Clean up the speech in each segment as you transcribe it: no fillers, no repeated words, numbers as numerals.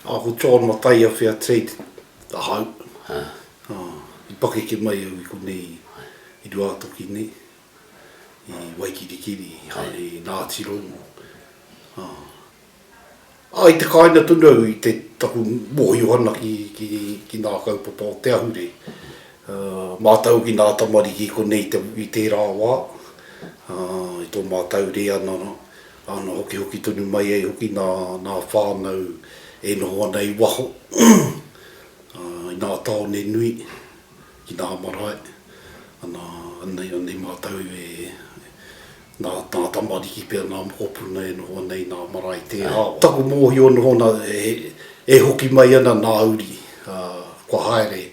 Ako John Tait a Hui Tait a hau. I pakeke mai au I konei I ruato ki nei. I waikirikiri, I nā tiro. I te kaina tunu au I te taku mōhiohana ki nā kaupapa o Hui Ahurei. Mātau ki nā tamariki konei I tērā wā. I tō mātau rea ana hoki tunu mai ei hoki nā whānau e noho ana I waho. I nā tāone nui ki nā marae. Anei mātau nā tamariki pia nā mokopuna e noho ana I nā marae tērā. Taku mōhio noho ana e hoki mai ana nā uri kua haere.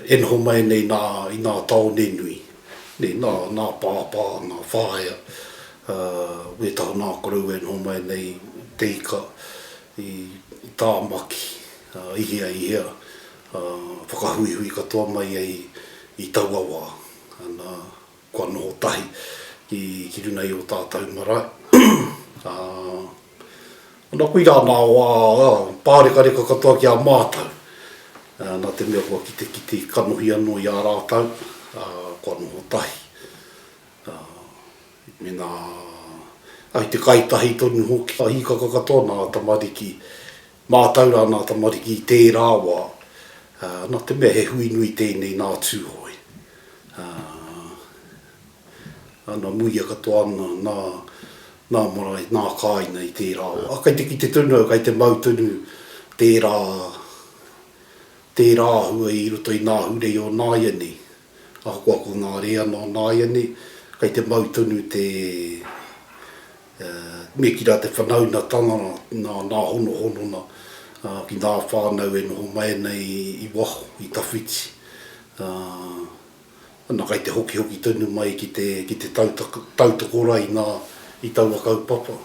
E noho mai nei I nā tāone nui. Nā pāpā, nā whāia. We taho nā korau e noho mai nei teika I tā maki. Ihea. Whakahui katoa mai I tauawa. Kua noho tahi ki runei o tātou marae. Nā kui rā nā wā, pārekareka katoa ki a mātau. Nā te mea kua ki te kanohi anō I a rātau. Kua noho tahi. Me nā ai te kaitahi tonu hoki. Hikaka katoa nā tamariki. Mātau rā nā tamariki I tērā wā. Nā te mea he hui nui tēnei nā Tūhoe. Nā muia katoa ana nā marae, nā kāina I tērā wā. Kai te ki te tunu, kai te mau tunu tērā hua I roto I nā hurei o nā iani. Ako ngā rea nā nā iani. Kai te mau tunu te me ki rā te whanauna tanga nā hono ki nā whānau e noho mai nei I waho, I tawhiti. Nā kai te hoki tunu mai ki te tautokora I tau kaupapa.